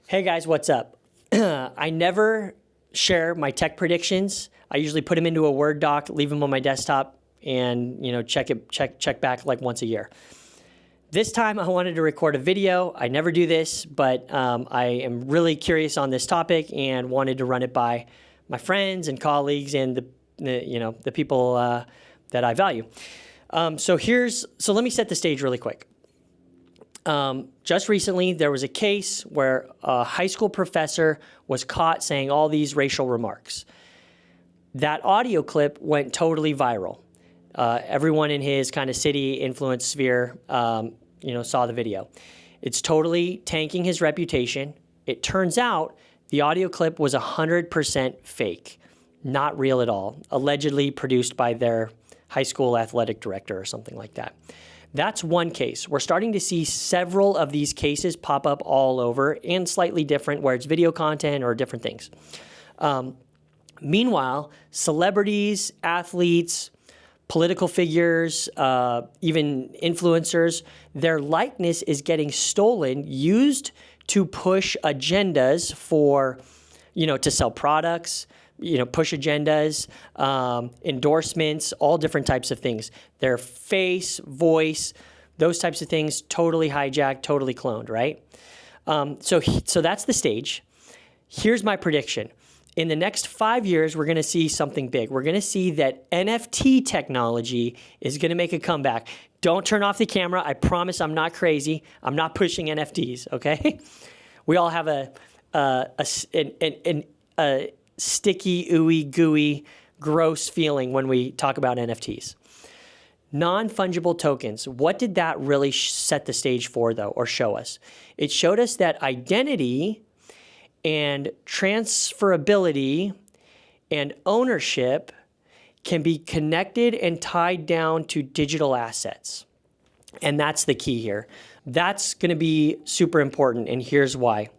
Hey guys, what's up? I never share my tech predictions. I usually put them into a Word doc, leave them on my desktop, and check back like once a year. This time I wanted to record a video. I never do this, but I am really curious on this topic and wanted to run it by my friends and colleagues and the people that I value. So let me set the stage really quick. Just recently, there was a case where a high school professor was caught saying all these racial remarks. That audio clip went totally viral. Everyone in his kind of city influence sphere, saw the video. It's totally tanking his reputation. It turns out the audio clip was 100% fake, not real at all, allegedly produced by their high school athletic director or something like that. That's one case. We're starting to see several of these cases pop up all over and slightly different where it's video content or different things. Meanwhile, celebrities, athletes, political figures, even influencers, their likeness is getting stolen, used to push agendas for, to sell products, push agendas, endorsements, all different types of things. Their face, voice, those types of things, totally hijacked, totally cloned, right? So that's the stage. Here's my prediction. In the next 5 years, we're going to see something big. We're going to see that NFT technology is going to make a comeback. Don't turn off the camera. I promise I'm not crazy. I'm not pushing NFTs, okay? We all have a sticky, ooey, gooey, gross feeling when we talk about NFTs. Non-fungible tokens, what did that really set the stage for, though, or show us? It showed us that identity and transferability and ownership can be connected and tied down to digital assets. And that's the key here. That's going to be super important, and here's why.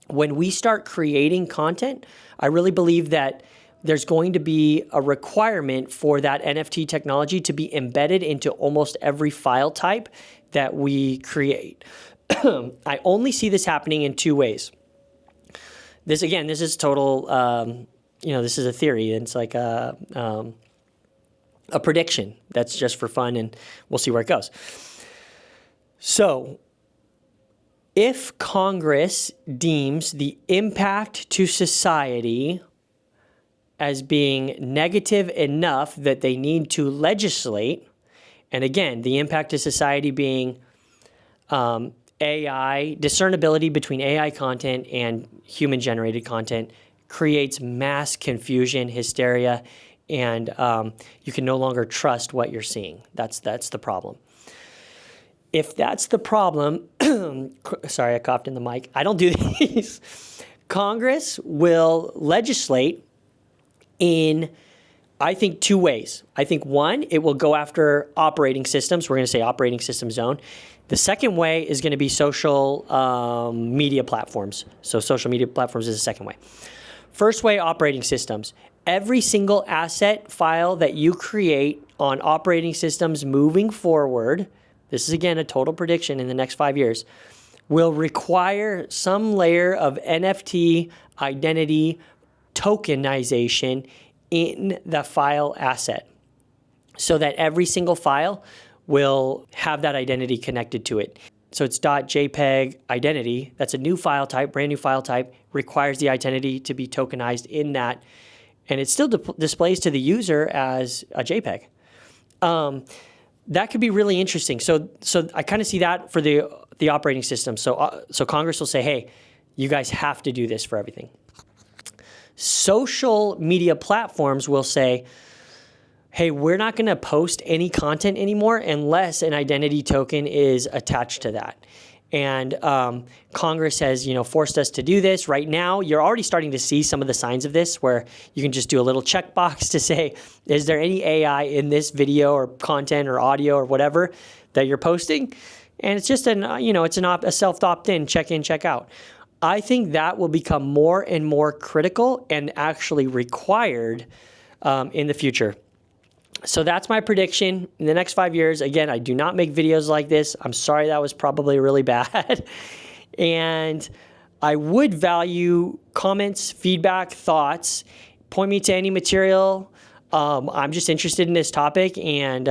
When we start creating content, I really believe that there's going to be a requirement for that NFT technology to be embedded into almost every file type that we create. I only see this happening in two ways. This is total, this is a theory. It's like a prediction that's just for fun, and we'll see where it goes. So, if Congress deems the impact to society as being negative enough that they need to legislate, and again, the impact to society being AI, discernibility between AI content and human-generated content creates mass confusion, hysteria, and you can no longer trust what you're seeing. That's the problem. If that's the problem, sorry, I coughed in the mic. I don't do these. Congress will legislate in, I think, two ways. I think one, it will go after operating systems. We're going to say operating system zone. The second way is going to be social media platforms. So social media platforms is the second way. First way, operating systems. Every single asset file that you create on operating systems moving forward, this is again a total prediction in the next 5 years, will require some layer of NFT identity tokenization in the file asset so that every single file will have that identity connected to it. So it's .jpeg identity. That's a new file type, brand new file type, requires the identity to be tokenized in that, and it still displays to the user as a JPEG. That could be really interesting. So I kind of see that for the operating system. So Congress will say, hey, you guys have to do this for everything. Social media platforms will say, hey, we're not going to post any content anymore unless an identity token is attached to that. And Congress has, forced us to do this. Right now, you're already starting to see some of the signs of this where you can just do a little checkbox to say, is there any AI in this video or content or audio or whatever that you're posting? And it's just a self opt-in, check in, check out. I think that will become more and more critical and actually required in the future. So that's my prediction in the next 5 years. Again, I do not make videos like this. I'm sorry, that was probably really bad. And I would value comments, feedback, thoughts. Point me to any material. I'm just interested in this topic and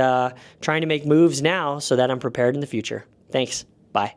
trying to make moves now so that I'm prepared in the future. Thanks. Bye.